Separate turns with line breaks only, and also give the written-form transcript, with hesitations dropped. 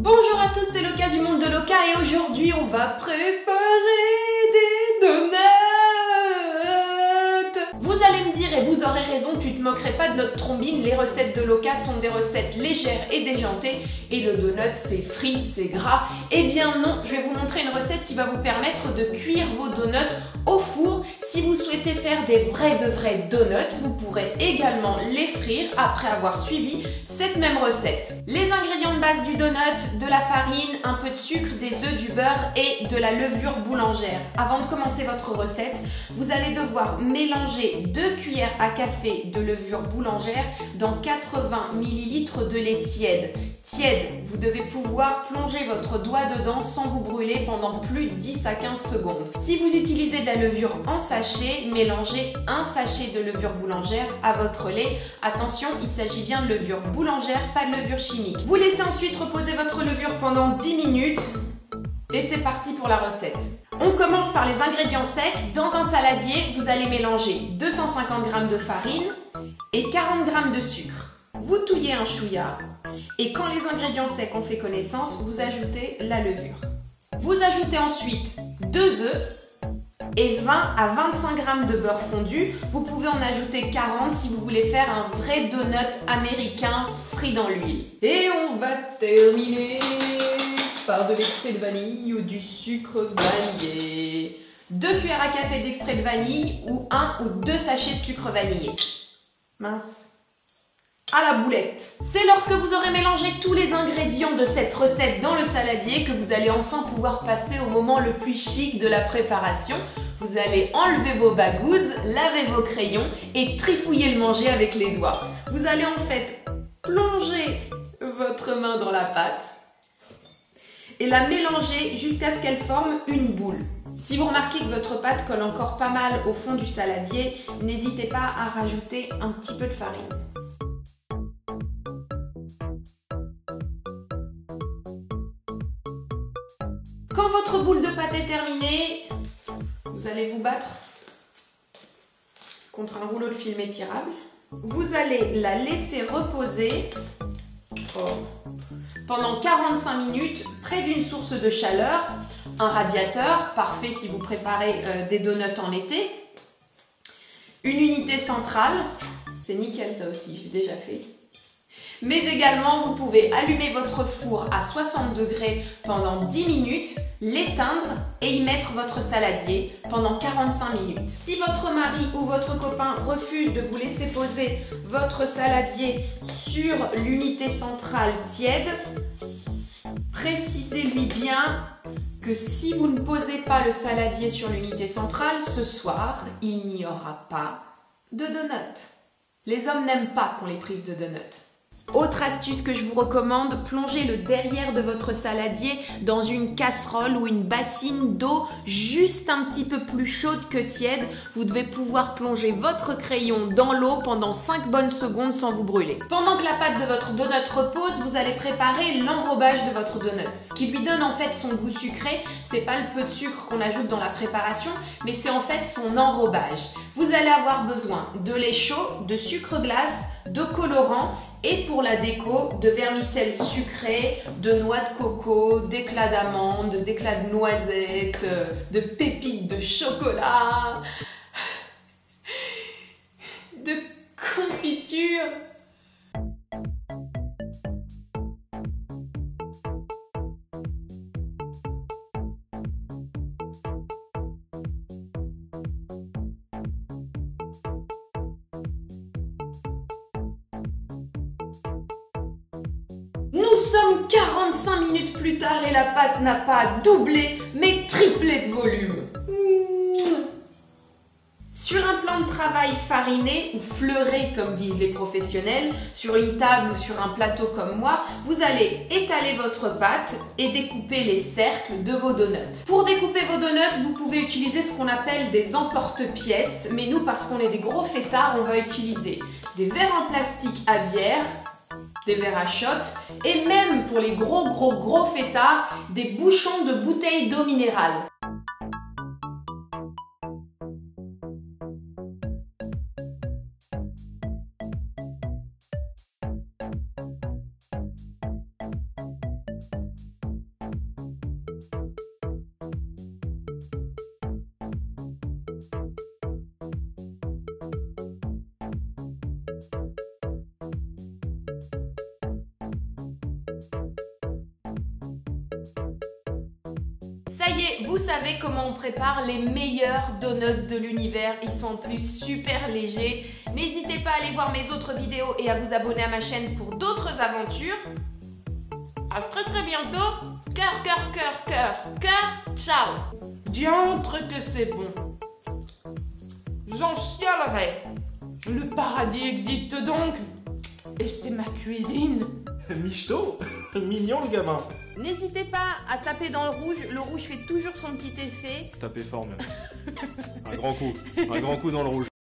Bonjour à tous, c'est Loka du monde de Loka et aujourd'hui on va préparer des donuts. Vous allez me dire, et vous aurez raison, tu te moquerais pas de notre trombine, les recettes de Loka sont des recettes légères et déjantées et le donut c'est frit, c'est gras. Eh bien non, je vais vous montrer une recette qui va vous permettre de cuire vos donuts au four. Si vous souhaitez faire des vrais donuts, vous pourrez également les frire après avoir suivi cette même recette. Les ingrédients de base du donut, de la farine, un peu de sucre, des œufs, du beurre et de la levure boulangère. Avant de commencer votre recette, vous allez devoir mélanger 2 cuillères à café de levure boulangère dans 80 ml de lait tiède. Vous devez pouvoir plonger votre doigt dedans sans vous brûler pendant plus de 10 à 15 secondes. Si vous utilisez de la levure en sachet, mélangez un sachet de levure boulangère à votre lait. Attention, il s'agit bien de levure boulangère, pas de levure chimique. Vous laissez ensuite reposer votre levure pendant 10 minutes et c'est parti pour la recette. On commence par les ingrédients secs. Dans un saladier, vous allez mélanger 250 g de farine et 40 g de sucre. Vous touillez un chouïa et quand les ingrédients secs ont fait connaissance, vous ajoutez la levure. Vous ajoutez ensuite 2 œufs et 20 à 25 g de beurre fondu. Vous pouvez en ajouter 40 si vous voulez faire un vrai donut américain frit dans l'huile. Et on va terminer par de l'extrait de vanille ou du sucre vanillé. 2 cuillères à café d'extrait de vanille ou 1 ou 2 sachets de sucre vanillé. Mince. À la boulette. C'est lorsque vous aurez mélangé tous les ingrédients de cette recette dans le saladier que vous allez enfin pouvoir passer au moment le plus chic de la préparation. Vous allez enlever vos bagouzes, laver vos crayons et trifouiller le manger avec les doigts. Vous allez en fait plonger votre main dans la pâte et la mélanger jusqu'à ce qu'elle forme une boule. Si vous remarquez que votre pâte colle encore pas mal au fond du saladier, n'hésitez pas à rajouter un petit peu de farine. Quand votre boule de pâte est terminée, vous allez vous battre contre un rouleau de film étirable. Vous allez la laisser reposer pendant 45 minutes près d'une source de chaleur, un radiateur, parfait si vous préparez des donuts en été, une unité centrale, c'est nickel ça aussi, j'ai déjà fait. Mais également, vous pouvez allumer votre four à 60 degrés pendant 10 minutes, l'éteindre et y mettre votre saladier pendant 45 minutes. Si votre mari ou votre copain refuse de vous laisser poser votre saladier sur l'unité centrale tiède, précisez-lui bien que si vous ne posez pas le saladier sur l'unité centrale, ce soir, il n'y aura pas de donuts. Les hommes n'aiment pas qu'on les prive de donuts. Autre astuce que je vous recommande, plongez le derrière de votre saladier dans une casserole ou une bassine d'eau juste un petit peu plus chaude que tiède. Vous devez pouvoir plonger votre crayon dans l'eau pendant 5 bonnes secondes sans vous brûler. Pendant que la pâte de votre donut repose, vous allez préparer l'enrobage de votre donut. Ce qui lui donne en fait son goût sucré, c'est pas le peu de sucre qu'on ajoute dans la préparation, mais c'est en fait son enrobage. Vous allez avoir besoin de lait chaud, de sucre glace, de colorant et pour la déco, de vermicelle sucrée, de noix de coco, d'éclats d'amandes, d'éclats de noisettes, de pépites de chocolat, de confiture. Nous sommes 45 minutes plus tard et la pâte n'a pas doublé, mais triplé de volume. Sur un plan de travail fariné ou fleuré comme disent les professionnels, sur une table ou sur un plateau comme moi, vous allez étaler votre pâte et découper les cercles de vos donuts. Pour découper vos donuts, vous pouvez utiliser ce qu'on appelle des emporte-pièces, mais nous, parce qu'on est des gros fêtards, on va utiliser des verres en plastique à bière, des verres à shot et même pour les gros fêtards, des bouchons de bouteilles d'eau minérale. Ça y est, vous savez comment on prépare les meilleurs donuts de l'univers. Ils sont en plus super légers. N'hésitez pas à aller voir mes autres vidéos et à vous abonner à ma chaîne pour d'autres aventures. À très très bientôt. Cœur, cœur, cœur, cœur, cœur, ciao. Diantre que c'est bon. J'en chialerai. Le paradis existe donc. Et c'est ma cuisine.
Michto, mignon le gamin.
N'hésitez pas à taper dans le rouge fait toujours son petit effet.
Tapez fort même. Un grand coup dans le rouge.